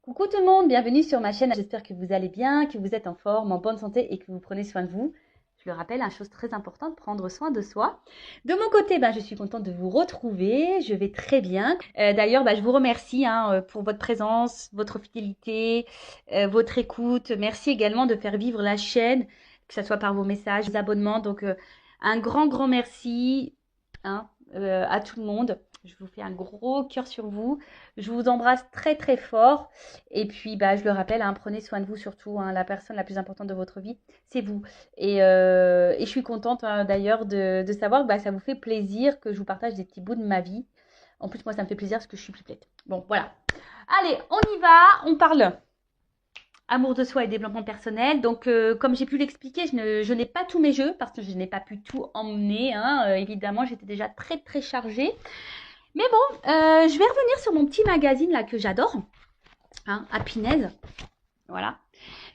Coucou tout le monde, bienvenue sur ma chaîne. J'espère que vous allez bien, que vous êtes en forme, en bonne santé et que vous prenez soin de vous. Je le rappelle, une chose très importante, prendre soin de soi. De mon côté, je suis contente de vous retrouver. Je vais très bien. D'ailleurs, je vous remercie pour votre présence, votre fidélité, votre écoute. Merci également de faire vivre la chaîne, que ce soit par vos messages, vos abonnements. Donc, un grand merci à tout le monde. Je vous fais un gros cœur sur vous. Je vous embrasse très fort. Et puis, je le rappelle, prenez soin de vous surtout. La personne la plus importante de votre vie, c'est vous. Et je suis contente d'ailleurs de savoir que ça vous fait plaisir que je vous partage des petits bouts de ma vie. En plus, moi, ça me fait plaisir parce que je suis pipelette. Bon, voilà. Allez, on y va. On parle amour de soi et développement personnel. Donc, comme j'ai pu l'expliquer, je n'ai pas tous mes jeux parce que je n'ai pas pu tout emmener. Évidemment, j'étais déjà très chargée. Mais bon, je vais revenir sur mon petit magazine là que j'adore, Happiness, voilà.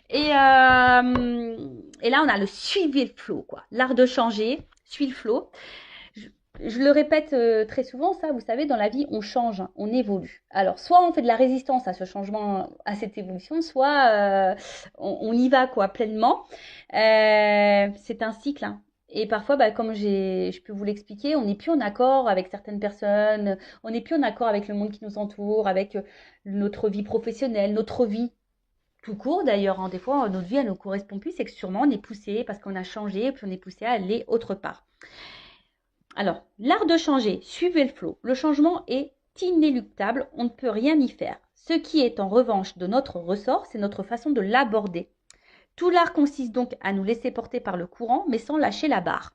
Et là, on a le suivez le flow, quoi. L'art de changer, suivez le flow. Je le répète très souvent, ça, vous savez, dans la vie, on change, on évolue. Alors, soit on fait de la résistance à ce changement, à cette évolution, soit on y va, quoi, pleinement. C'est un cycle, Et parfois, comme je peux vous l'expliquer, on n'est plus en accord avec certaines personnes, on n'est plus en accord avec le monde qui nous entoure, avec notre vie professionnelle, notre vie tout court d'ailleurs. Des fois, notre vie, elle ne nous correspond plus, c'est que sûrement on est poussé parce qu'on a changé, puis on est poussé à aller autre part. Alors, l'art de changer, suivez le flot. Le changement est inéluctable, on ne peut rien y faire. Ce qui est en revanche de notre ressort, c'est notre façon de l'aborder. Tout l'art consiste donc à nous laisser porter par le courant, mais sans lâcher la barre.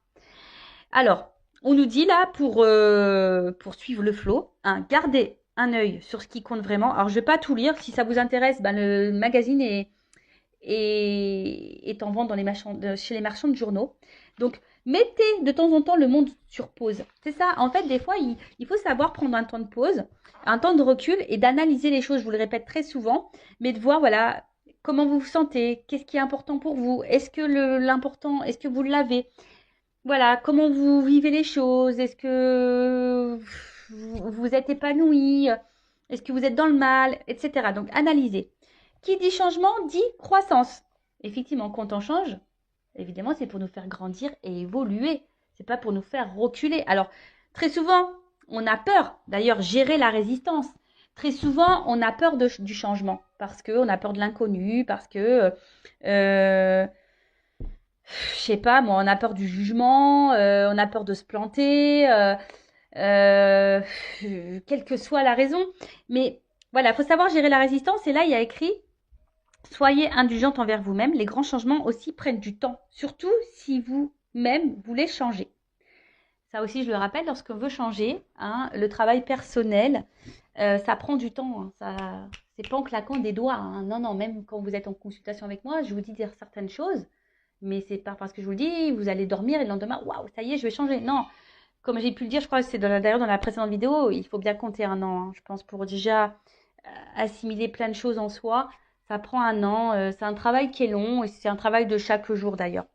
Alors, on nous dit là, pour suivre le flot, gardez un œil sur ce qui compte vraiment. Alors, je ne vais pas tout lire. Si ça vous intéresse, le magazine est en vente chez les marchands de journaux. Donc, mettez de temps en temps le monde sur pause. C'est ça. En fait, des fois, il faut savoir prendre un temps de pause, un temps de recul et d'analyser les choses. Je vous le répète très souvent, mais de voir, voilà, comment vous vous sentez, qu'est-ce qui est important pour vous, est-ce que l'important, est-ce que vous l'avez, voilà, comment vous vivez les choses, est-ce que vous êtes épanoui, est-ce que vous êtes dans le mal, etc. Donc, analysez. Qui dit changement dit croissance. Effectivement, quand on change, évidemment, c'est pour nous faire grandir et évoluer. C'est pas pour nous faire reculer. Alors, très souvent, on a peur. D'ailleurs, gérer la résistance. Très souvent, on a peur du changement parce qu'on a peur de l'inconnu, parce que, je sais pas, moi, on a peur du jugement, on a peur de se planter, quelle que soit la raison. Mais voilà, il faut savoir gérer la résistance. Et là, il y a écrit soyez indulgente envers vous-même. Les grands changements aussi prennent du temps, surtout si vous-même voulez changer. Ça aussi, je le rappelle, lorsqu'on veut changer, le travail personnel, ça prend du temps. C'est pas en claquant des doigts. Non, même quand vous êtes en consultation avec moi, je vous dis dire certaines choses, mais c'est pas parce que je vous le dis, vous allez dormir et le lendemain, waouh, ça y est, je vais changer. Non, comme j'ai pu le dire, je crois que c'est d'ailleurs dans la précédente vidéo, il faut bien compter un an, je pense, pour déjà assimiler plein de choses en soi. Ça prend un an, c'est un travail qui est long et c'est un travail de chaque jour d'ailleurs.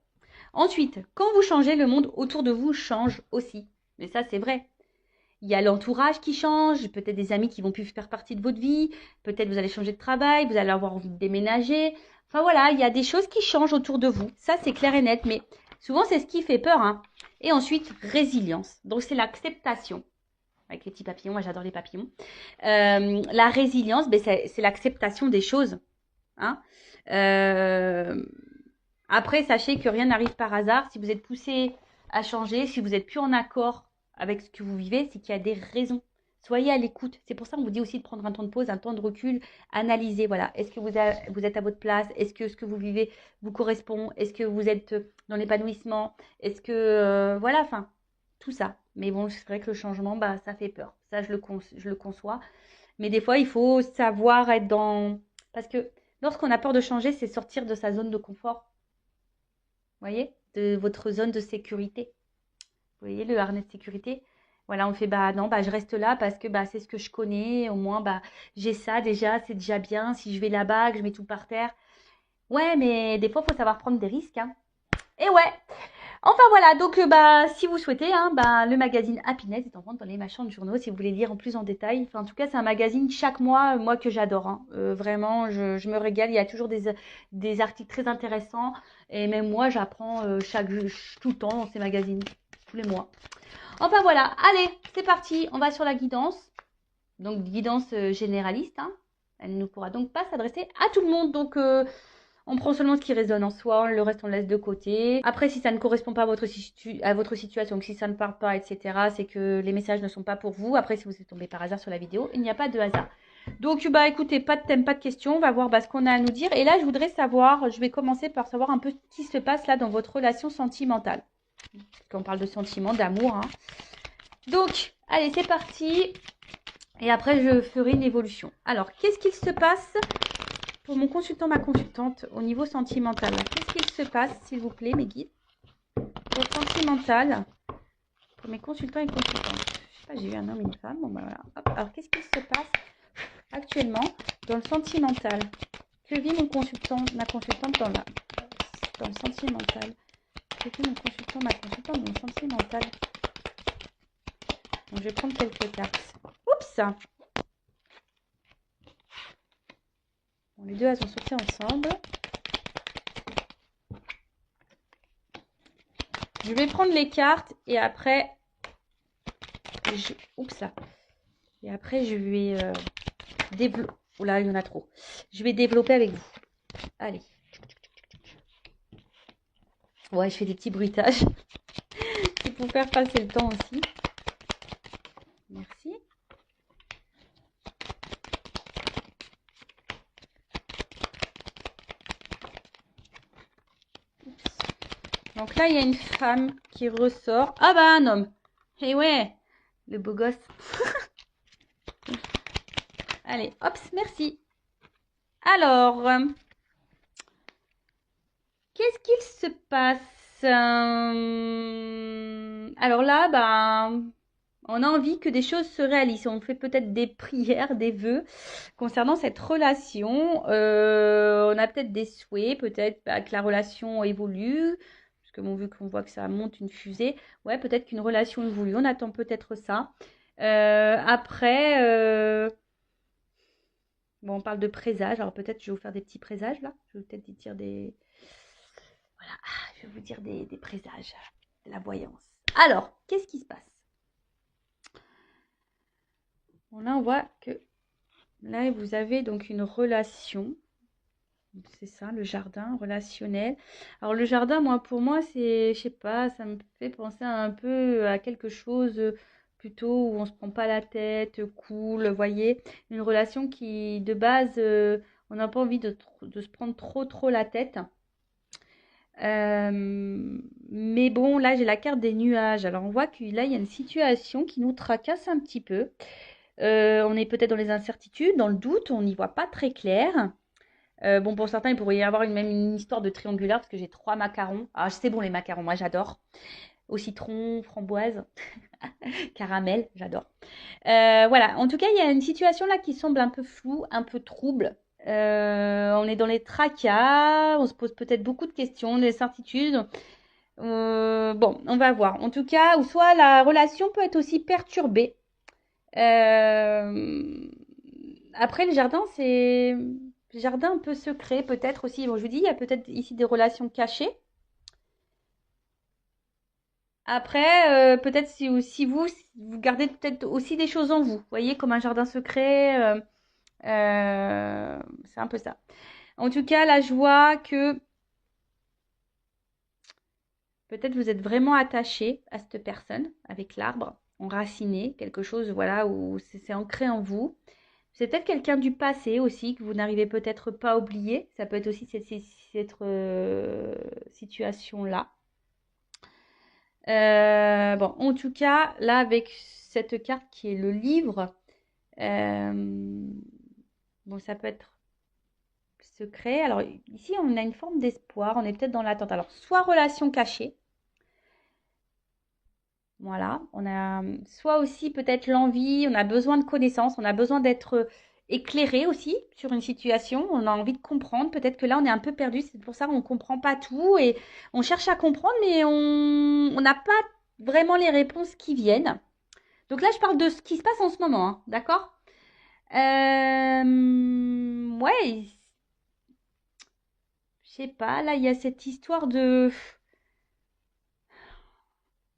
Ensuite, quand vous changez, le monde autour de vous change aussi. Mais ça, c'est vrai. Il y a l'entourage qui change, peut-être des amis qui vont plus faire partie de votre vie, peut-être vous allez changer de travail, vous allez avoir envie de déménager. Enfin voilà, il y a des choses qui changent autour de vous. Ça, c'est clair et net, mais souvent, c'est ce qui fait peur. Et ensuite, résilience. Donc, c'est l'acceptation. Avec les petits papillons, moi j'adore les papillons. La résilience, c'est l'acceptation des choses. Après, sachez que rien n'arrive par hasard. Si vous êtes poussé à changer, si vous n'êtes plus en accord avec ce que vous vivez, c'est qu'il y a des raisons. Soyez à l'écoute. C'est pour ça qu'on vous dit aussi de prendre un temps de pause, un temps de recul, analyser. Voilà, est-ce que vous êtes à votre place? Est-ce que ce que vous vivez vous correspond? Est-ce que vous êtes dans l'épanouissement? Est-ce que voilà, enfin, tout ça. Mais bon, c'est vrai que le changement, ça fait peur. Ça, je le conçois. Mais des fois, il faut savoir être dans... Parce que lorsqu'on a peur de changer, c'est sortir de sa zone de confort. Vous voyez, de votre zone de sécurité. Vous voyez, le harnais de sécurité. Voilà, on fait, non, je reste là parce que c'est ce que je connais. Au moins, j'ai ça déjà, c'est déjà bien. Si je vais là-bas, que je mets tout par terre. Ouais, mais des fois, il faut savoir prendre des risques. Et ouais. Enfin voilà, donc bah, si vous souhaitez, hein, bah, le magazine Happiness est en vente dans les marchands de journaux si vous voulez lire en plus en détail. Enfin, en tout cas, c'est un magazine chaque mois, moi que j'adore. Hein. Vraiment, je me régale. Il y a toujours des articles très intéressants. Et même moi, j'apprends tout le temps dans ces magazines, tous les mois. Enfin voilà, allez, c'est parti. On va sur la guidance. Donc, guidance généraliste. Hein. Elle ne pourra donc pas s'adresser à tout le monde. Donc, on prend seulement ce qui résonne en soi, le reste on laisse de côté. Après, si ça ne correspond pas à votre situation, donc si ça ne parle pas, etc., c'est que les messages ne sont pas pour vous. Après, si vous êtes tombé par hasard sur la vidéo, il n'y a pas de hasard. Donc, bah écoutez, pas de thème, pas de questions. On va voir ce qu'on a à nous dire. Et là, je voudrais savoir, je vais commencer par savoir un peu ce qui se passe là dans votre relation sentimentale. Parce qu'on parle de sentiments, d'amour. Hein. Donc, allez, c'est parti. Et après, je ferai une évolution. Alors, qu'est-ce qu'il se passe pour mon consultant, ma consultante, au niveau sentimental? Qu'est-ce qu'il se passe, s'il vous plaît, mes guides? Pour le sentimental, pour mes consultants et consultantes. Je sais pas, j'ai eu un homme et une femme. Bon, ben voilà. Hop. Alors, qu'est-ce qu'il se passe actuellement dans le sentimental? Que vit mon consultant, ma consultante dans le sentimental? Que vit mon consultant, ma consultante dans le sentimental? Donc, je vais prendre quelques cartes. Oups! Bon, les deux, elles sont sorties ensemble. Je vais prendre les cartes et après, oups là. Et après, je vais développer. Oh là, il y en a trop. Je vais développer avec vous. Allez. Ouais, je fais des petits bruitages. C'est pour faire passer le temps aussi. Merci. Oups. Donc là, il y a une femme qui ressort. Ah bah, un homme. Eh ouais, le beau gosse. Allez, hop, merci. Alors, qu'est-ce qu'il se passe? Alors là, bah, on a envie que des choses se réalisent. On fait peut-être des prières, des vœux concernant cette relation. On a peut-être des souhaits, peut-être que la relation évolue. Parce que bon, vu qu'on voit que ça monte une fusée, ouais, peut-être qu'une relation évolue. On attend peut-être ça. Après, bon, on parle de présages. Alors peut-être je vais vous faire des petits présages là. Je vais peut-être y dire des... Voilà, je vais vous dire des présages, de la voyance. Alors, qu'est-ce qui se passe? Bon, là, on voit que là, vous avez donc une relation. C'est ça, le jardin relationnel. Alors, le jardin, moi, pour moi, c'est, je sais pas, ça me fait penser un peu à quelque chose plutôt où on se prend pas la tête, cool, vous voyez. Une relation qui, de base, on n'a pas envie de se prendre trop la tête. Mais bon, là, j'ai la carte des nuages. Alors, on voit que là, il y a une situation qui nous tracasse un petit peu. On est peut-être dans les incertitudes, dans le doute, on n'y voit pas très clair. Bon, pour certains, il pourrait y avoir même une histoire de triangulaire parce que j'ai 3 macarons. Ah, c'est bon les macarons, moi j'adore. Au citron, framboise, caramel, j'adore. Voilà, en tout cas, il y a une situation là qui semble un peu floue, un peu trouble. On est dans les tracas, on se pose peut-être beaucoup de questions, des incertitudes. Bon, on va voir. En tout cas, ou soit la relation peut être aussi perturbée. Après, le jardin, c'est jardin un peu secret, peut-être aussi. Bon, je vous dis, il y a peut-être ici des relations cachées. Après, peut-être si vous gardez peut-être aussi des choses en vous, vous voyez, comme un jardin secret, c'est un peu ça. En tout cas, là, je vois que peut-être vous êtes vraiment attaché à cette personne avec l'arbre, enraciné, quelque chose, voilà, où c'est ancré en vous. C'est peut-être quelqu'un du passé aussi que vous n'arrivez peut-être pas à oublier. Ça peut être aussi cette situation-là. Bon, en tout cas, là, avec cette carte qui est le livre, bon, ça peut être secret. Alors, ici, on a une forme d'espoir. On est peut-être dans l'attente. Alors, soit relation cachée. Voilà, on a soit aussi peut-être l'envie, on a besoin de connaissances, on a besoin d'être éclairé aussi sur une situation. On a envie de comprendre. Peut-être que là, on est un peu perdu. C'est pour ça qu'on ne comprend pas tout et on cherche à comprendre, mais on n'a pas vraiment les réponses qui viennent. Donc là, je parle de ce qui se passe en ce moment, hein, d'accord? Ouais, je sais pas. Là, il y a cette histoire de.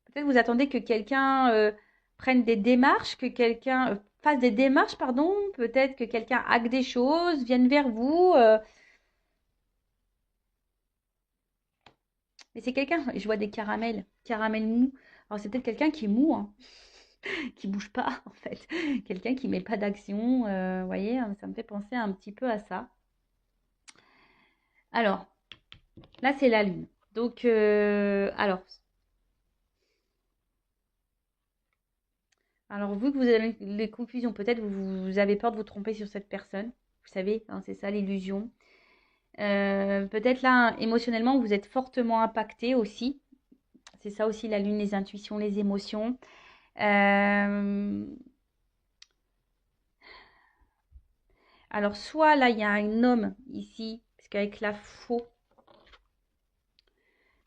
Peut-être vous attendez que quelqu'un prenne des démarches, que quelqu'un fasse des démarches, pardon. Peut-être que quelqu'un hack des choses, vienne vers vous. Mais c'est quelqu'un, je vois des caramels, caramels mous. Alors c'est peut-être quelqu'un qui est mou, hein, qui bouge pas en fait. Quelqu'un qui met pas d'action. Vous voyez, hein, ça me fait penser un petit peu à ça. Alors, là c'est la lune. Donc, alors vous que vous avez les confusions, peut-être vous avez peur de vous tromper sur cette personne. Vous savez, hein, c'est ça l'illusion. Peut-être là, émotionnellement, vous êtes fortement impacté aussi. C'est ça aussi la lune, les intuitions, les émotions. Euh, alors, soit là, il y a un homme ici, parce qu'avec la faux,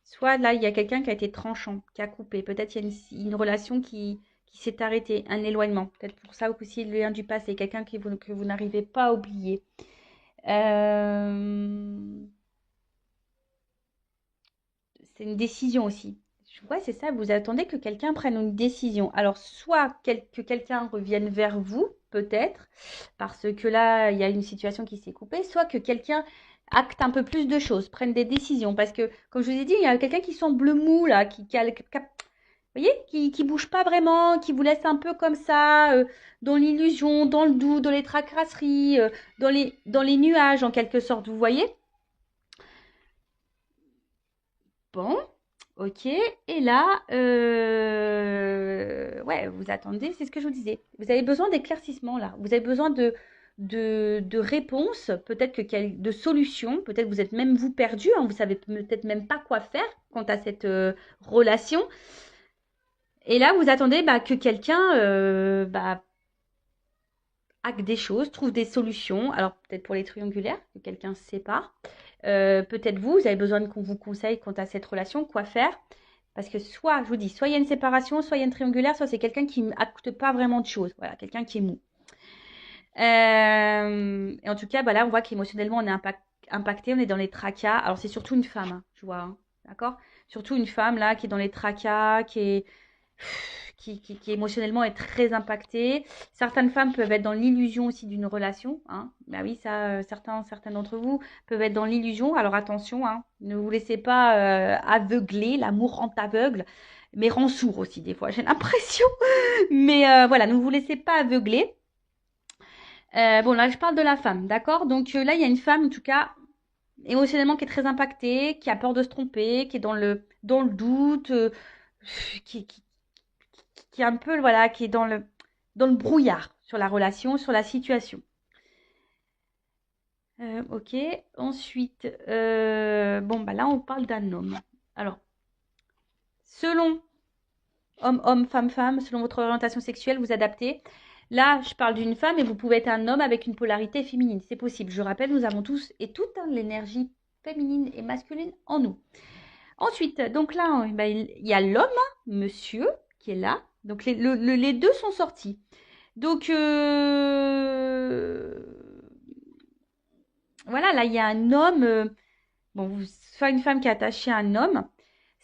soit là, il y a quelqu'un qui a été tranchant, qui a coupé. Peut-être il y a une relation qui s'est arrêtée, un éloignement. Peut-être pour ça aussi le lien du passé, quelqu'un que vous n'arrivez pas à oublier. Euh, c'est une décision aussi. Ouais, c'est ça, vous attendez que quelqu'un prenne une décision. Alors, soit que quelqu'un revienne vers vous, peut-être, parce que là, il y a une situation qui s'est coupée, soit que quelqu'un acte un peu plus de choses, prenne des décisions. Parce que, comme je vous ai dit, il y a quelqu'un qui semble mou, là, vous voyez, qui bouge pas vraiment, qui vous laisse un peu comme ça, dans l'illusion, dans le doute, dans les tracasseries, dans les nuages, en quelque sorte, vous voyez? Bon, ok. Et là, ouais, vous attendez, c'est ce que je vous disais. Vous avez besoin d'éclaircissement là. Vous avez besoin de réponses, peut-être de solutions. Peut-être vous êtes même vous perdu, hein, vous savez peut-être même pas quoi faire quant à cette relation. Et là, vous attendez bah, que quelqu'un bah, hack des choses, trouve des solutions. Alors peut-être pour les triangulaires, que quelqu'un se sépare. Peut-être vous avez besoin qu'on vous conseille quant à cette relation, quoi faire. Parce que soit, je vous dis, soit il y a une séparation, soit il y a une triangulaire, soit c'est quelqu'un qui n'acte pas vraiment de choses. Voilà, quelqu'un qui est mou. Et en tout cas, bah là, on voit qu'émotionnellement, on est impacté, on est dans les tracas. Alors, c'est surtout une femme, hein, je vois, hein, d'accord? Surtout une femme, là, qui est dans les tracas, qui émotionnellement est très impactée. Certaines femmes peuvent être dans l'illusion aussi d'une relation, hein. Bah oui, ça, certains d'entre vous peuvent être dans l'illusion. Alors, attention, hein, ne vous laissez pas aveugler. L'amour rend aveugle, mais rend sourd aussi, des fois, j'ai l'impression. Mais voilà, ne vous laissez pas aveugler. Bon, là, je parle de la femme, d'accord? Donc là, il y a une femme, en tout cas, émotionnellement, qui est très impactée, qui a peur de se tromper, qui est dans le doute, qui, qui, qui est un peu, voilà, qui est dans le brouillard sur la relation, sur la situation. Ok. Ensuite, bon, bah là, on parle d'un homme. Alors, selon homme, femme, selon votre orientation sexuelle, vous adaptez. Là, je parle d'une femme et vous pouvez être un homme avec une polarité féminine. C'est possible. Je rappelle, nous avons tous et toutes hein, l'énergie féminine et masculine en nous. Ensuite, donc là, ben, il y a l'homme, monsieur, qui est là. Donc les deux sont sortis. Donc voilà, là, il y a un homme, bon, soit une femme qui est attachée à un homme.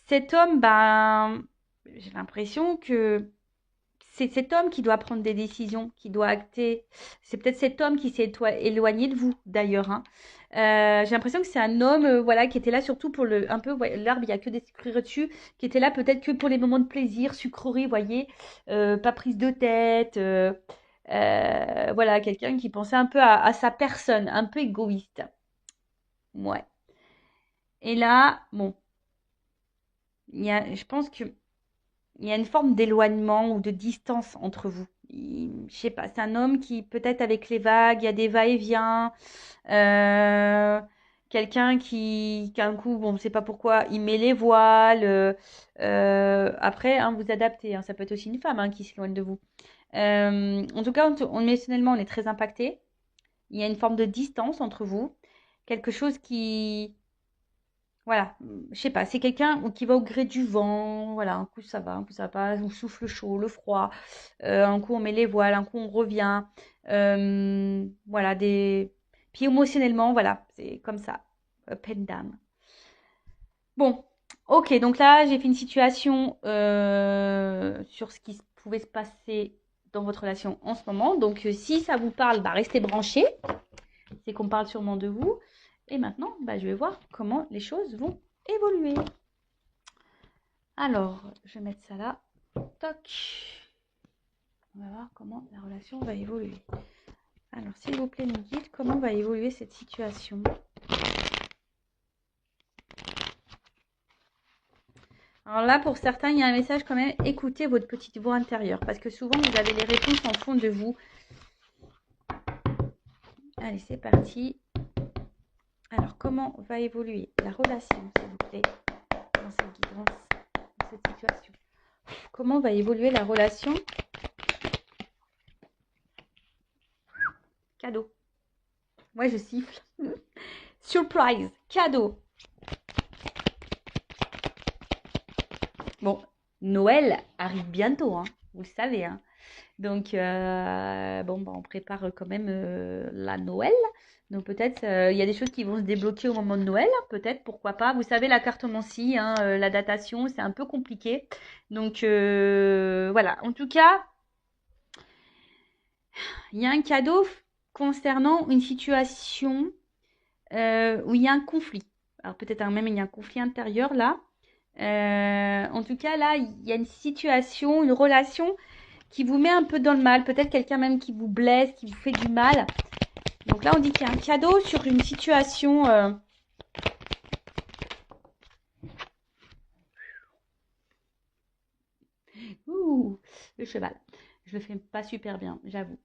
Cet homme, ben, j'ai l'impression que c'est cet homme qui doit prendre des décisions, qui doit acter. C'est peut-être cet homme qui s'est éloigné de vous, d'ailleurs, hein. J'ai l'impression que c'est un homme, voilà, qui était là surtout pour un peu, ouais, l'arbre, il n'y a que des sucreries dessus, qui était là peut-être que pour les moments de plaisir, sucreries, voyez, pas prise de tête, voilà, quelqu'un qui pensait un peu à sa personne, un peu égoïste. Ouais. Et là, bon, je pense que il y a une forme d'éloignement ou de distance entre vous. Je sais pas, c'est un homme qui, peut-être avec les vagues, il y a des va-et-vient. euh, Quelqu'un qui, un coup, bon, on ne sait pas pourquoi, il met les voiles. Après, hein, vous adaptez, hein, ça peut être aussi une femme hein, qui s'éloigne de vous. En tout cas, émotionnellement, on est très impacté. il y a une forme de distance entre vous. Quelque chose qui... Voilà, je sais pas, c'est quelqu'un qui va au gré du vent. Voilà, un coup ça va, un coup ça va pas. On souffle chaud, le froid. Un coup on met les voiles, un coup on revient. Voilà, des... Puis émotionnellement, voilà, c'est comme ça. Up and down. Bon, ok, donc là, j'ai fait une situation sur ce qui pouvait se passer dans votre relation en ce moment. Donc, si ça vous parle, bah, restez branchés. C'est qu'on parle sûrement de vous. Et maintenant, bah, je vais voir comment les choses vont évoluer. Alors, je vais mettre ça là. Toc. On va voir comment la relation va évoluer. Alors, s'il vous plaît, nous dites comment va évoluer cette situation. Alors là, pour certains, il y a un message quand même. Écoutez votre petite voix intérieure. Parce que souvent, vous avez les réponses en fond de vous. Allez, c'est parti. Alors, comment va évoluer la relation, s'il vous plaît, dans cette guidance, dans cette situation? Comment va évoluer la relation? Cadeau. Moi, je siffle. Surprise. Cadeau. Bon, Noël arrive bientôt, hein, vous le savez. Hein. Donc, bon, bah, on prépare quand même la Noël. Donc, peut-être, il y a des choses qui vont se débloquer au moment de Noël. Peut-être, pourquoi pas. Vous savez, la cartomancie, hein, la datation, c'est un peu compliqué. Donc, voilà. En tout cas, il y a un cadeau concernant une situation où il y a un conflit. Alors, peut-être même il y a un conflit intérieur là. En tout cas, là, il y a une situation, une relation qui vous met un peu dans le mal. Peut-être quelqu'un même qui vous blesse, qui vous fait du mal. Donc là, on dit qu'il y a un cadeau sur une situation... Ouh, le cheval. Je le fais pas super bien, j'avoue.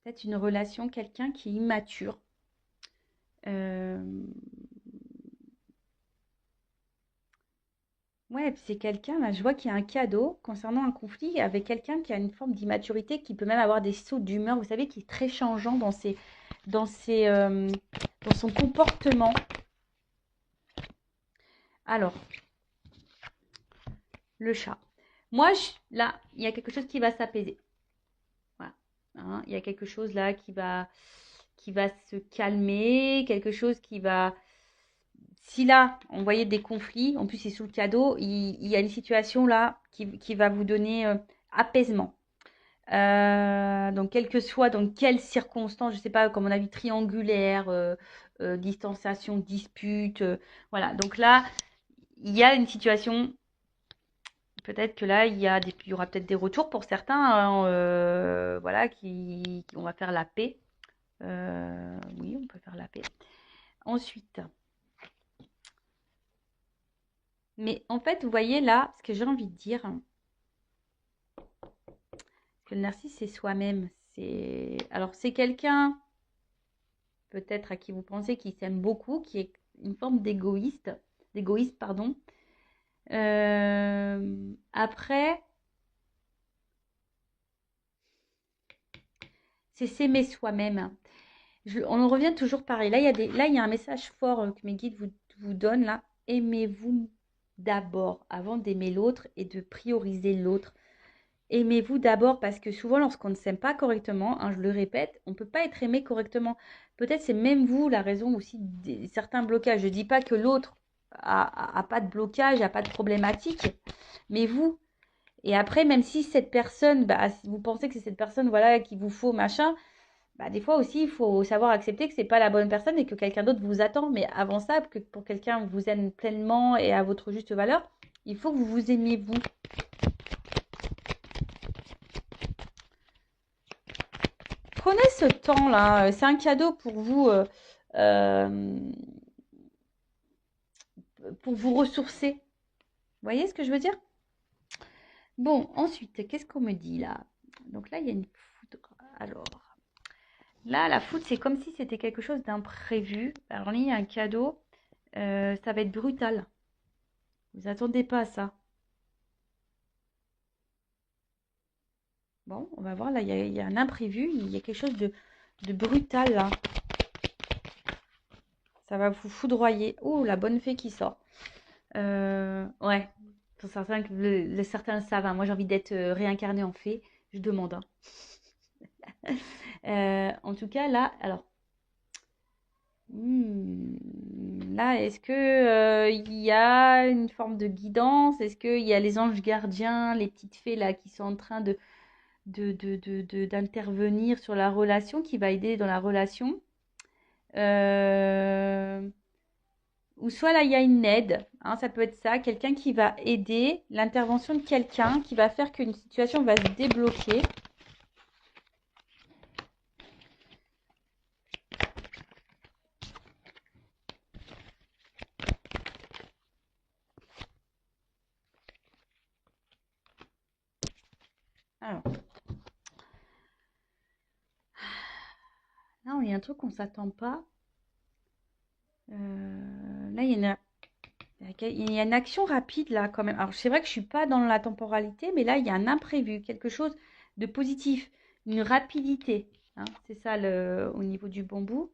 Peut-être une relation, quelqu'un qui est immature. Ouais, puis c'est quelqu'un, là, je vois qu'il y a un cadeau concernant un conflit avec quelqu'un qui a une forme d'immaturité, qui peut même avoir des sauts d'humeur, vous savez, qui est très changeant dans ses, dans son comportement. Alors, le chat. Moi, là, il y a quelque chose qui va s'apaiser. Voilà. Hein, il y a quelque chose là qui va se calmer, quelque chose qui va... Si là, on voyait des conflits, en plus c'est sous le cadeau, il y a une situation là qui va vous donner apaisement. Donc, quel que soit dans quelles circonstances, je ne sais pas, comme on a vu, triangulaire, distanciation, dispute, voilà. Donc là, il y a une situation, peut-être que là, il y aura peut-être des retours pour certains, hein, voilà, on va faire la paix. Oui, on peut faire la paix. Ensuite, mais en fait, vous voyez là, ce que j'ai envie de dire, que le narcisse, c'est soi-même. Alors, c'est quelqu'un, peut-être à qui vous pensez, qui s'aime beaucoup, qui est une forme d'égoïste, pardon. Après, c'est s'aimer soi-même. On en revient toujours pareil. Là, il y a un message fort que mes guides vous donnent là. Aimez-vous d'abord avant d'aimer l'autre et de prioriser l'autre. Aimez-vous d'abord parce que souvent, lorsqu'on ne s'aime pas correctement, hein, je le répète, on ne peut pas être aimé correctement. Peut-être c'est même vous la raison aussi de certains blocages. Je ne dis pas que l'autre a pas de blocage, a pas de problématique, mais vous. Et après, même si cette personne, bah, si vous pensez que c'est cette personne voilà, qu'il vous faut, machin, bah, des fois aussi, il faut savoir accepter que c'est pas la bonne personne et que quelqu'un d'autre vous attend. Mais avant ça, que pour quelqu'un vous aime pleinement et à votre juste valeur, il faut que vous vous aimiez vous. Prenez ce temps-là, c'est un cadeau euh, pour vous ressourcer. Vous voyez ce que je veux dire? Bon, ensuite, qu'est-ce qu'on me dit là? Donc là, il y a une foudre. Alors, là, la foudre, c'est comme si c'était quelque chose d'imprévu. Alors là, il y a un cadeau. Ça va être brutal. Vous attendez pas à ça. Bon, on va voir, là, il y a un imprévu, il y a quelque chose de brutal, là. Ça va vous foudroyer. Oh, la bonne fée qui sort. Ouais, pour certains, certains le savent, hein. Moi, j'ai envie d'être réincarnée en fée. Je demande, hein. En tout cas, là, alors, là, est-ce que il y a une forme de guidance? Est-ce qu'il y a les anges gardiens, les petites fées là qui sont en train d'intervenir sur la relation, qui va aider dans la relation? Euh, Ou soit là, il y a une aide, hein, ça peut être ça, quelqu'un qui va aider, l'intervention de quelqu'un qui va faire qu'une situation va se débloquer. Alors, là, il y a un truc qu'on ne s'attend pas. Là, il y a une action rapide là quand même. Alors c'est vrai que je suis pas dans la temporalité, mais là il y a un imprévu, quelque chose de positif, une rapidité, hein. C'est ça au niveau du bambou.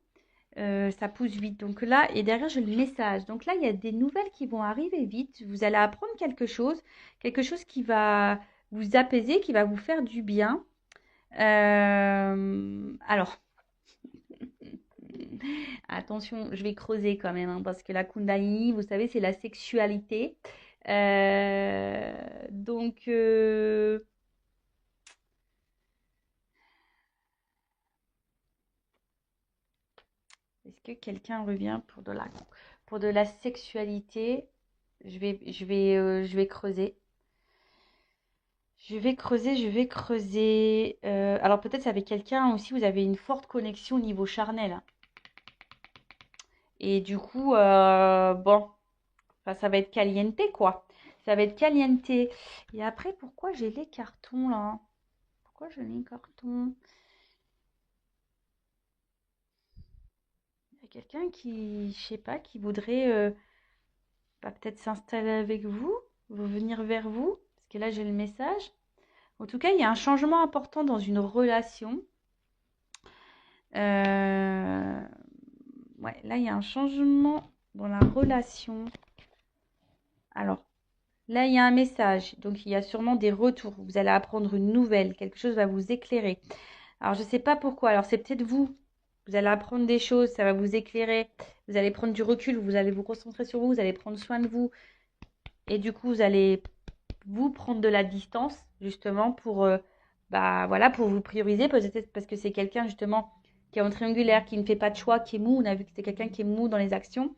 Ça pousse vite. Donc là, et derrière j'ai le message. Donc là, il y a des nouvelles qui vont arriver vite. Vous allez apprendre quelque chose qui va vous apaiser, qui va vous faire du bien. Alors, attention, je vais creuser quand même, hein, parce que la Kundalini, vous savez, c'est la sexualité. Donc, est-ce que quelqu'un revient pour de la sexualité? Je vais creuser. Je vais creuser. Alors peut-être c'est avec quelqu'un aussi, vous avez une forte connexion au niveau charnel, hein. Et du coup, bon, enfin, ça va être caliente, quoi. Ça va être caliente. Et après, pourquoi j'ai les cartons là? Pourquoi j'ai les cartons? Il y a quelqu'un qui, je sais pas, qui voudrait bah, peut-être s'installer avec vous, venir vers vous, parce que là j'ai le message. En tout cas, il y a un changement important dans une relation. Euh, Ouais, là il y a un changement dans la relation. Alors, là il y a un message, donc il y a sûrement des retours. Vous allez apprendre une nouvelle, quelque chose va vous éclairer. Alors, je ne sais pas pourquoi. Alors, c'est peut-être vous. Vous allez apprendre des choses, ça va vous éclairer. Vous allez prendre du recul, vous allez vous concentrer sur vous, vous allez prendre soin de vous. Et du coup, vous allez vous prendre de la distance, justement, pour, bah, voilà, pour vous prioriser. Peut-être parce que c'est quelqu'un, justement, qui est en triangulaire, qui ne fait pas de choix, qui est mou. On a vu que c'est quelqu'un qui est mou dans les actions.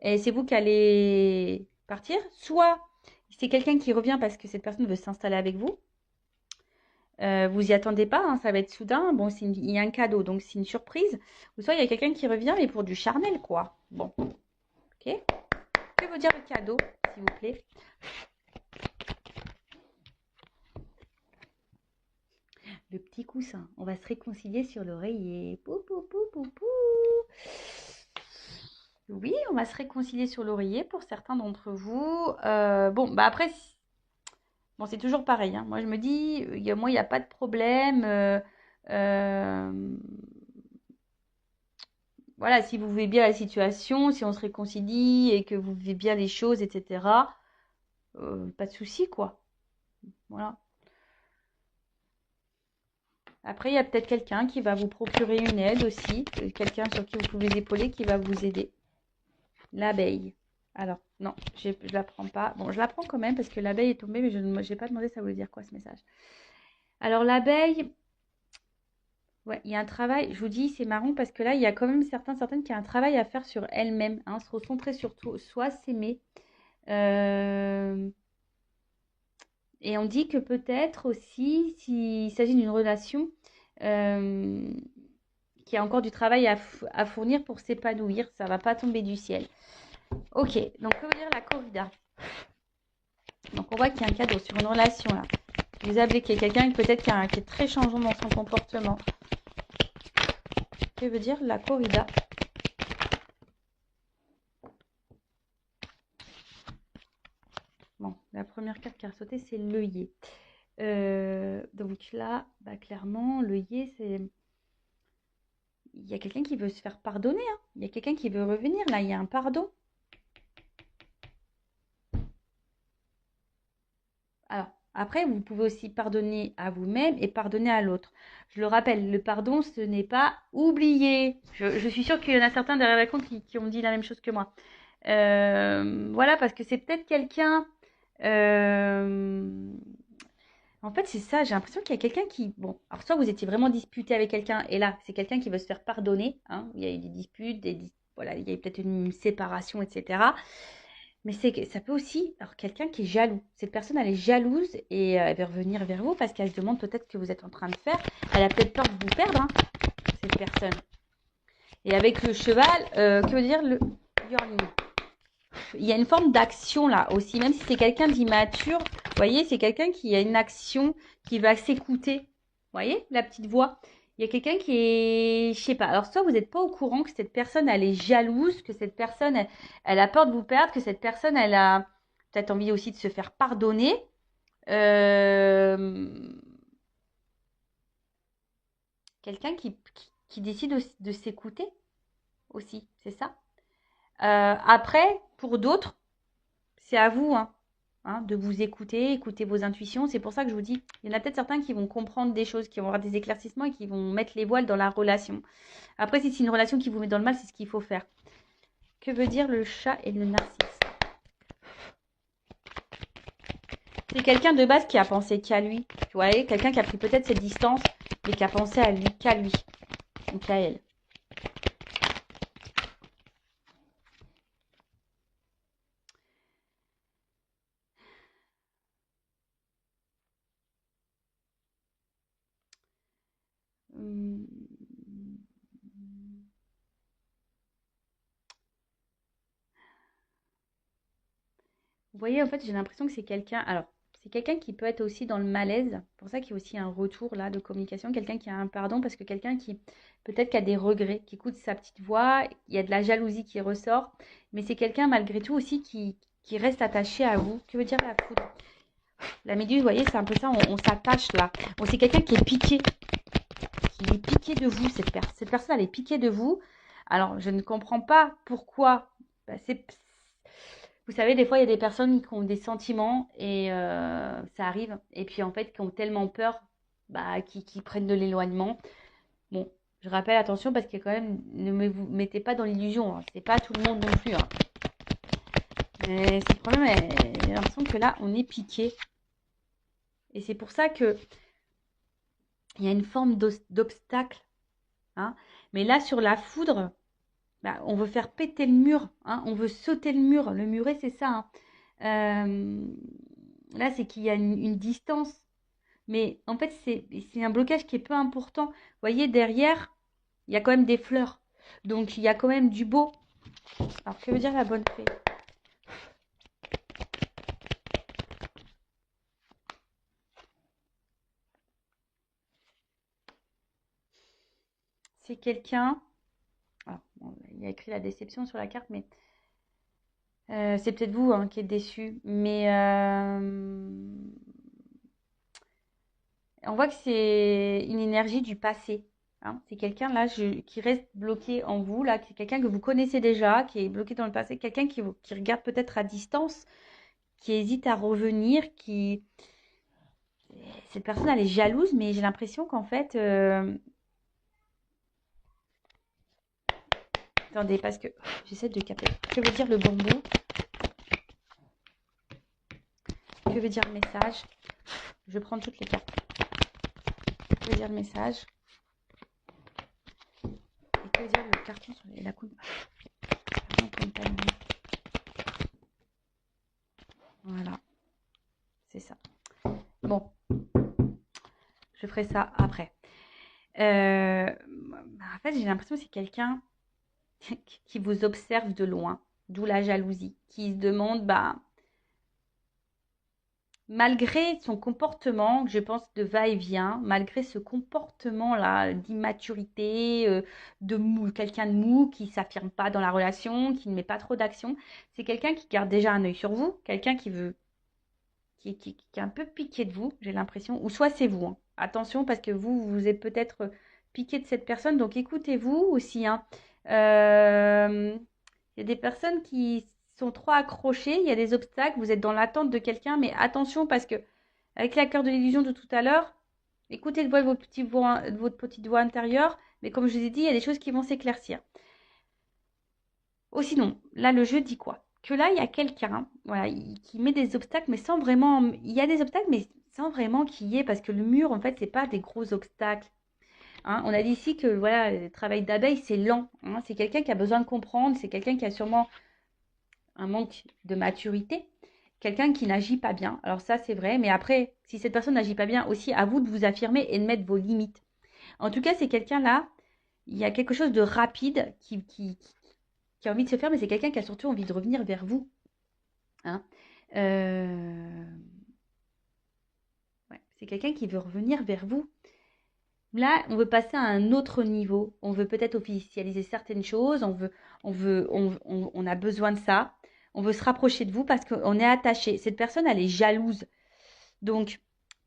Et c'est vous qui allez partir. Soit c'est quelqu'un qui revient parce que cette personne veut s'installer avec vous. Vous y attendez pas, hein, ça va être soudain. Bon, il y a un cadeau, donc c'est une surprise. Ou soit il y a quelqu'un qui revient, mais pour du charnel, quoi. Bon, ok. Que veut dire le cadeau, s'il vous plaît? Le petit coussin. On va se réconcilier sur l'oreiller. Pou, pou, pou, pou, pou. Oui, on va se réconcilier sur l'oreiller pour certains d'entre vous. Bon, bah après, bon, c'est toujours pareil, hein. Moi, je me dis, moi, il n'y a pas de problème. Euh, voilà, si vous vivez bien la situation, si on se réconcilie et que vous vivez bien les choses, etc., pas de souci, quoi. Voilà. Après, il y a peut-être quelqu'un qui va vous procurer une aide aussi, quelqu'un sur qui vous pouvez épauler qui va vous aider. L'abeille. Alors, non, je ne la prends pas. Bon, je la prends quand même parce que l'abeille est tombée, mais je n'ai pas demandé ça voulait dire quoi ce message. Alors, l'abeille, ouais, il y a un travail, je vous dis, c'est marrant parce que là, il y a quand même certaines qui ont un travail à faire sur elles-mêmes, hein, se recentrer sur soi, s'aimer. Et on dit que peut-être aussi, s'il s'agit d'une relation euh, qui a encore du travail à fournir pour s'épanouir, ça ne va pas tomber du ciel. Ok, donc que veut dire la corrida? Donc on voit qu'il y a un cadeau sur une relation là. Vous appelez qu'il y a quelqu'un peut-être qui est très changeant dans son comportement. Que veut dire la corrida? Bon, la première carte qui a sauté, c'est l'œillet. Donc là, bah, clairement, le yé, c'est... Il y a quelqu'un qui veut se faire pardonner, hein. Il y a quelqu'un qui veut revenir, là, il y a un pardon. Alors, après, vous pouvez aussi pardonner à vous-même et pardonner à l'autre. Je le rappelle, le pardon, ce n'est pas oublier. Je suis sûre qu'il y en a certains derrière l'écran qui ont dit la même chose que moi. Voilà, parce que c'est peut-être quelqu'un... euh, En fait, c'est ça, j'ai l'impression qu'il y a quelqu'un qui... Bon, alors soit vous étiez vraiment disputé avec quelqu'un, et là, c'est quelqu'un qui veut se faire pardonner, hein. Il y a eu des disputes, voilà, il y a eu peut-être une séparation, etc. Mais c'est que ça peut aussi, alors quelqu'un qui est jaloux. Cette personne, elle est jalouse et elle va revenir vers vous parce qu'elle se demande peut-être ce que vous êtes en train de faire. Elle a peut-être peur de vous perdre, hein, cette personne. Et avec le cheval, que veut dire le yearning? Il y a une forme d'action là aussi, même si c'est quelqu'un d'immature. Vous voyez, c'est quelqu'un qui a une action qui va s'écouter. Vous voyez, la petite voix. Il y a quelqu'un qui est, je sais pas. Alors soit vous n'êtes pas au courant que cette personne elle est jalouse, que cette personne elle a peur de vous perdre, que cette personne elle a peut-être envie aussi de se faire pardonner. Euh, Quelqu'un qui décide de s'écouter aussi, c'est ça. Après, pour d'autres, c'est à vous, hein, de vous écouter, écouter vos intuitions. C'est pour ça que je vous dis, il y en a peut-être certains qui vont comprendre des choses, qui vont avoir des éclaircissements et qui vont mettre les voiles dans la relation. Après, si c'est une relation qui vous met dans le mal, c'est ce qu'il faut faire. Que veut dire le chat et le narcisse? C'est quelqu'un de base qui a pensé qu'à lui. Tu vois, quelqu'un qui a pris peut-être cette distance, mais qui a pensé à lui, qu'à lui, ou qu'à elle. Hum. Vous voyez, en fait, j'ai l'impression que c'est quelqu'un. Alors, c'est quelqu'un qui peut être aussi dans le malaise. C'est pour ça qu'il y a aussi un retour là de communication. Quelqu'un qui a un pardon, parce que quelqu'un qui peut-être qui a des regrets, qui écoute sa petite voix. Il y a de la jalousie qui ressort. Mais c'est quelqu'un malgré tout aussi qui reste attaché à vous. Que veut dire la foudre? La méduse, vous voyez, c'est un peu ça. On s'attache là. Bon, c'est quelqu'un qui est piqué. Qui est piqué de vous. Cette personne, elle est piquée de vous. Alors, je ne comprends pas pourquoi. Bah, vous savez, des fois, il y a des personnes qui ont des sentiments et ça arrive. Et puis, en fait, qui ont tellement peur, bah, qui prennent de l'éloignement. Bon, je rappelle, attention, parce que quand même, vous mettez pas dans l'illusion, hein. C'est pas tout le monde non plus, hein. Mais c'est le problème, j'ai l'impression que là, on est piqué. Et c'est pour ça que il y a une forme d'obstacle, hein. Mais là, sur la foudre, bah, on veut faire péter le mur, hein. On veut sauter le mur. Le muret, c'est ça, hein. Là, c'est qu'il y a une distance. Mais en fait, c'est un blocage qui est peu important. Vous voyez, derrière, il y a quand même des fleurs. Donc, il y a quand même du beau. Alors, que veut dire la bonne fée? C'est quelqu'un... Alors, bon, il y a écrit la déception sur la carte, mais c'est peut-être vous, hein, qui êtes déçu. Mais on voit que c'est une énergie du passé, hein. C'est quelqu'un là qui reste bloqué en vous, là, c'est quelqu'un que vous connaissez déjà, qui est bloqué dans le passé, quelqu'un qui regarde peut-être à distance, qui hésite à revenir, qui... Cette personne, elle est jalouse, mais j'ai l'impression qu'en fait... Attendez, parce que j'essaie de capter. Que veut dire le bambou? Que veut dire le message? Je prends toutes les cartes. Que veut dire le message? Et que veut dire le carton sur la coupe? Voilà, c'est ça. Bon, je ferai ça après. En fait, j'ai l'impression que c'est quelqu'un qui vous observe de loin, d'où la jalousie, qui se demande, bah, malgré son comportement, je pense, de va-et-vient, malgré ce comportement-là d'immaturité, de mou, quelqu'un de mou, qui ne s'affirme pas dans la relation, qui ne met pas trop d'action, c'est quelqu'un qui garde déjà un œil sur vous, quelqu'un qui est un peu piqué de vous, j'ai l'impression. Ou soit c'est vous, hein. Attention, parce que vous êtes peut-être piqué de cette personne. Donc écoutez-vous aussi, hein. Il y a des personnes qui sont trop accrochées, il y a des obstacles, vous êtes dans l'attente de quelqu'un, mais attention parce que avec la cœur de l'illusion de tout à l'heure, écoutez le voix de votre petite voix intérieure, mais comme je vous ai dit, il y a des choses qui vont s'éclaircir. Oh, sinon, là, le jeu dit quoi? Que là, il y a quelqu'un, voilà, qui met des obstacles, mais sans vraiment. Il y a des obstacles, mais sans vraiment qu'il y ait, parce que le mur, en fait, c'est pas des gros obstacles. Hein. On a dit ici que voilà, le travail d'abeille, c'est lent. Hein. C'est quelqu'un qui a besoin de comprendre, c'est quelqu'un qui a sûrement un manque de maturité, quelqu'un qui n'agit pas bien. Alors ça, c'est vrai, mais après, si cette personne n'agit pas bien, aussi à vous de vous affirmer et de mettre vos limites. En tout cas, c'est quelqu'un là, il y a quelque chose de rapide qui a envie de se faire, mais c'est quelqu'un qui a surtout envie de revenir vers vous. Hein. Ouais, c'est quelqu'un qui veut revenir vers vous. Là, on veut passer à un autre niveau. On veut peut-être officialiser certaines choses. On a besoin de ça. On veut se rapprocher de vous parce qu'on est attaché. Cette personne, elle est jalouse. Donc,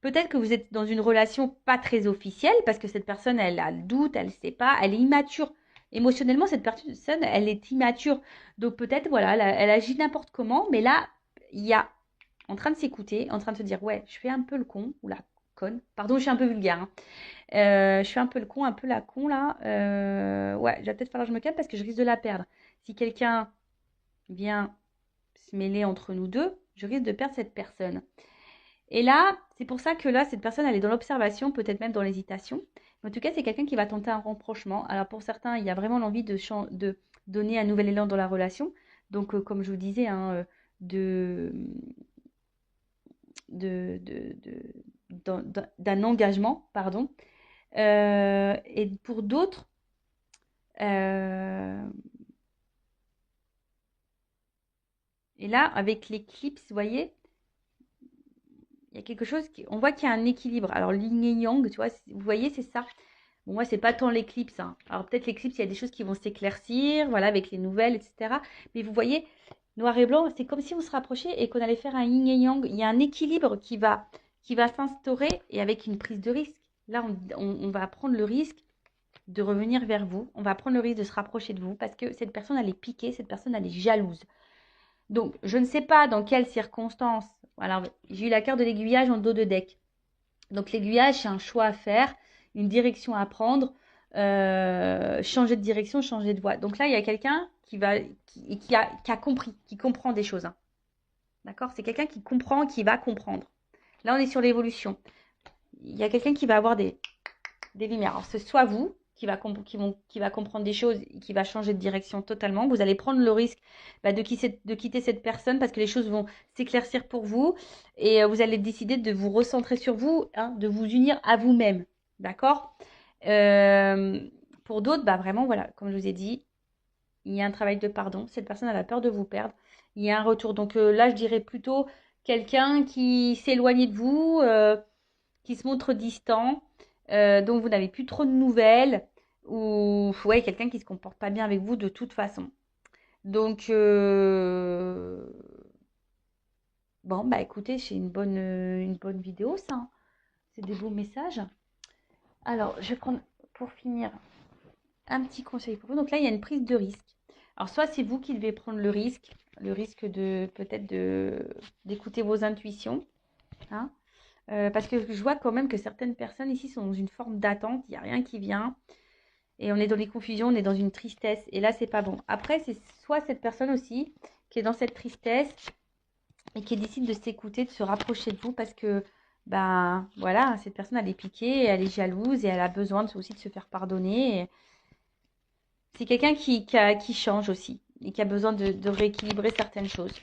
peut-être que vous êtes dans une relation pas très officielle parce que cette personne, elle a le doute, elle ne sait pas, elle est immature. Émotionnellement, cette personne, elle est immature. Donc, peut-être, voilà, elle agit n'importe comment. Mais là, il y a en train de s'écouter, en train de se dire, ouais, je fais un peu le con ou la conne. Pardon, je suis un peu vulgaire. Hein. Je fais un peu le con, un peu la con là. Ouais, il va peut-être falloir que je me calme parce que je risque de la perdre. Si quelqu'un vient se mêler entre nous deux, je risque de perdre cette personne. Et là, c'est pour ça que là, cette personne, elle est dans l'observation, peut-être même dans l'hésitation. En tout cas, c'est quelqu'un qui va tenter un rapprochement. Alors pour certains, il y a vraiment l'envie de donner un nouvel élan dans la relation. Donc, comme je vous disais, hein, de, d'un engagement, pardon. Et pour d'autres, euh, et là, avec l'éclipse, vous voyez, il y a quelque chose on voit qu'il y a un équilibre. Alors, yin et yang, tu vois, vous voyez, c'est ça. Bon, moi, c'est pas tant l'éclipse. Hein. Alors, peut-être l'éclipse, il y a des choses qui vont s'éclaircir, voilà, avec les nouvelles, etc. Mais vous voyez, noir et blanc, c'est comme si on se rapprochait et qu'on allait faire un yin et yang. Il y a un équilibre qui va s'instaurer et avec une prise de risque. Là, on va prendre le risque de revenir vers vous. On va prendre le risque de se rapprocher de vous parce que cette personne, elle est piquée, cette personne, elle est jalouse. Donc, je ne sais pas dans quelles circonstances. Alors, j'ai eu la carte de l'aiguillage en dos de deck. Donc, l'aiguillage, c'est un choix à faire, une direction à prendre, changer de direction, changer de voie. Donc là, il y a quelqu'un qui a compris, qui comprend des choses. Hein. D'accord? C'est quelqu'un qui comprend, qui va comprendre. Là, on est sur l'évolution. Il y a quelqu'un qui va avoir des lumières. Alors, c'est soit vous qui va comprendre des choses et qui va changer de direction totalement. Vous allez prendre le risque de quitter cette personne parce que les choses vont s'éclaircir pour vous et vous allez décider de vous recentrer sur vous, hein, de vous unir à vous-même. D'accord. Pour d'autres, vraiment, voilà, comme je vous ai dit, il y a un travail de pardon. Cette personne a la peur de vous perdre. Il y a un retour. Donc là, je dirais plutôt quelqu'un qui s'éloigne de vous, qui se montre distant, dont vous n'avez plus trop de nouvelles, ou ouais, quelqu'un qui ne se comporte pas bien avec vous de toute façon. Donc, bon, écoutez, c'est une bonne vidéo, ça. Hein. C'est des beaux messages. Alors, je vais prendre, pour finir, un petit conseil pour vous. Donc là, il y a une prise de risque. Alors, soit c'est vous qui devez prendre le risque de peut-être d'écouter vos intuitions. Hein. Parce que je vois quand même que certaines personnes ici sont dans une forme d'attente, il n'y a rien qui vient. Et on est dans les confusions, on est dans une tristesse. Et là, c'est pas bon. Après, c'est soit cette personne aussi qui est dans cette tristesse et qui décide de s'écouter, de se rapprocher de vous parce que, voilà, cette personne, elle est piquée, elle est jalouse et elle a besoin aussi de se faire pardonner. C'est quelqu'un qui change aussi et qui a besoin de rééquilibrer certaines choses.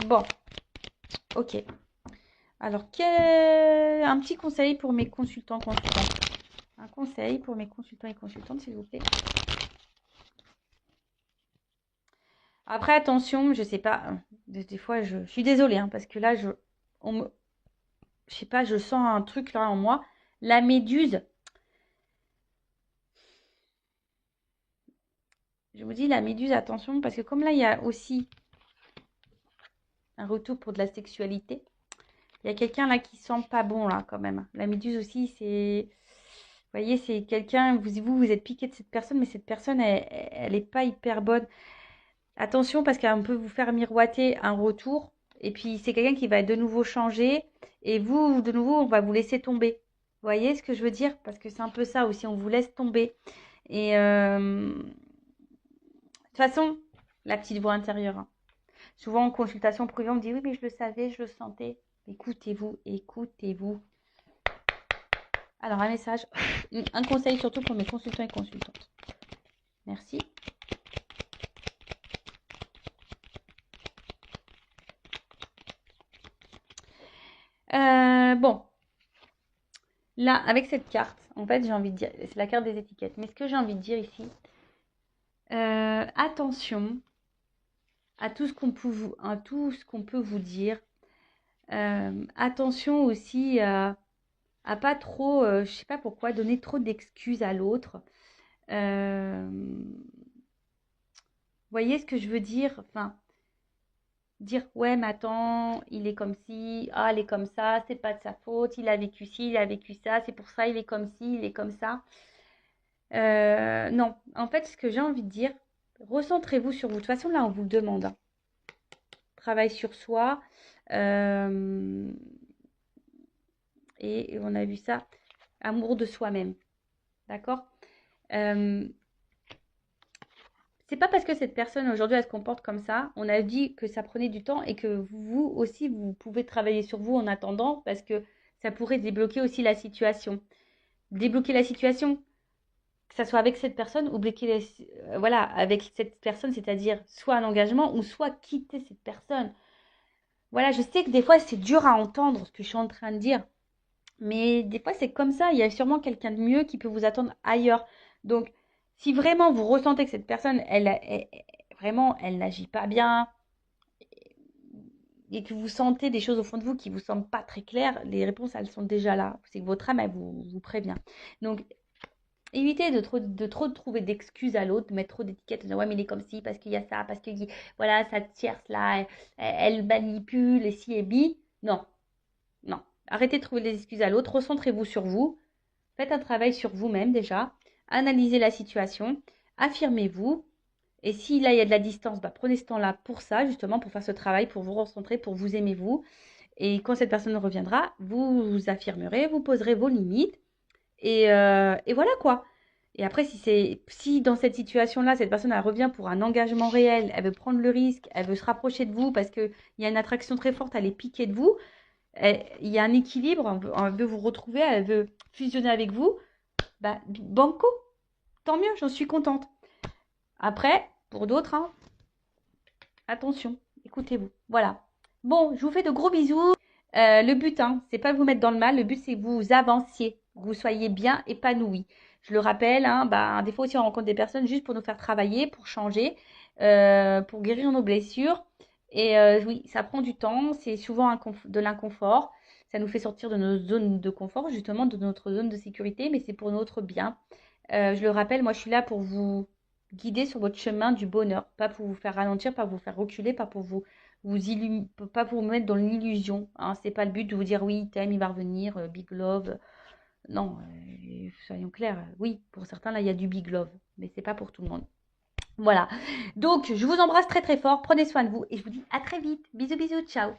Bon, ok. Alors, un petit conseil pour mes consultants. Un conseil pour mes consultants et consultantes, s'il vous plaît. Après, attention, je sais pas. Des fois, je suis désolée, hein, parce que là, je sais pas, je sens un truc là en moi. La méduse. Je vous dis, la méduse, attention, parce que comme là, il y a aussi un retour pour de la sexualité. Il y a quelqu'un là qui sent pas bon là quand même. La méduse aussi, c'est... Vous voyez, c'est quelqu'un, vous êtes piqué de cette personne, mais cette personne, elle est pas hyper bonne. Attention parce qu'elle peut vous faire miroiter un retour. Et puis c'est quelqu'un qui va de nouveau changer. Et vous, de nouveau, on va vous laisser tomber. Vous voyez ce que je veux dire? Parce que c'est un peu ça aussi, on vous laisse tomber. Et de toute façon, la petite voix intérieure, hein. Souvent en consultation privée, on me dit oui, mais je le savais, je le sentais. Écoutez-vous, écoutez-vous. Alors, un message, un conseil surtout pour mes consultants et consultantes. Merci. Bon, là, avec cette carte, en fait, j'ai envie de dire, c'est la carte des étiquettes. Mais ce que j'ai envie de dire ici, attention à tout ce qu'on peut vous dire. Attention aussi à pas trop, je sais pas pourquoi, donner trop d'excuses à l'autre. Voyez ce que je veux dire? Enfin, dire ouais, mais attends, il est comme ci, ah, il est comme ça, c'est pas de sa faute, il a vécu ci, il a vécu ça, c'est pour ça, il est comme ci, il est comme ça. Non, en fait, ce que j'ai envie de dire, recentrez-vous sur vous. De toute façon, là, on vous le demande, hein. Travail sur soi. Et on a vu ça, amour de soi-même. D'accord? C'est pas parce que cette personne aujourd'hui elle se comporte comme ça, on a dit que ça prenait du temps et que vous aussi vous pouvez travailler sur vous en attendant parce que ça pourrait débloquer aussi la situation. Débloquer la situation, que ça soit avec cette personne ou voilà, avec cette personne, c'est-à-dire soit un engagement ou soit quitter cette personne. Voilà, je sais que des fois c'est dur à entendre ce que je suis en train de dire, mais des fois c'est comme ça, il y a sûrement quelqu'un de mieux qui peut vous attendre ailleurs. Donc, si vraiment vous ressentez que cette personne, vraiment, elle n'agit pas bien et que vous sentez des choses au fond de vous qui ne vous semblent pas très claires, les réponses, elles sont déjà là. C'est que votre âme, elle vous prévient. Donc, évitez de trop trouver d'excuses à l'autre, de mettre trop d'étiquettes, de dire ouais, mais il est comme ci, parce qu'il y a ça, parce que voilà, cette tierce là, elle manipule, et si et bi. Non, non. Arrêtez de trouver des excuses à l'autre, recentrez-vous sur vous, faites un travail sur vous-même déjà, analysez la situation, affirmez-vous. Et si là, il y a de la distance, bah, prenez ce temps-là pour ça, justement, pour faire ce travail, pour vous recentrer, pour vous aimer vous. Et quand cette personne reviendra, vous vous affirmerez, vous poserez vos limites. Et voilà quoi. Et après, si dans cette situation-là, cette personne, elle revient pour un engagement réel, elle veut prendre le risque, elle veut se rapprocher de vous parce qu'il y a une attraction très forte, elle est piquée de vous, il y a un équilibre, elle veut vous retrouver, elle veut fusionner avec vous, bah, banco, tant mieux, j'en suis contente. Après, pour d'autres, hein, attention, écoutez-vous. Voilà. Bon, je vous fais de gros bisous. Le but, hein, c'est pas de vous mettre dans le mal. Le but, c'est que vous avanciez, que vous soyez bien épanouis. Je le rappelle, hein, bah, des fois aussi, on rencontre des personnes juste pour nous faire travailler, pour changer, pour guérir nos blessures. Et oui, ça prend du temps. C'est souvent de l'inconfort. Ça nous fait sortir de nos zones de confort, justement, de notre zone de sécurité, mais c'est pour notre bien. Je le rappelle, moi, je suis là pour vous guider sur votre chemin du bonheur, pas pour vous faire ralentir, pas pour vous faire reculer, pas pour pas pour vous mettre dans l'illusion, hein. C'est pas le but de vous dire oui, t'aimes, il va revenir, big love. Non, soyons clairs. Oui, pour certains, là, il y a du big love, mais c'est pas pour tout le monde. Voilà. Donc, je vous embrasse très très fort. Prenez soin de vous et je vous dis à très vite. Bisous, bisous, ciao.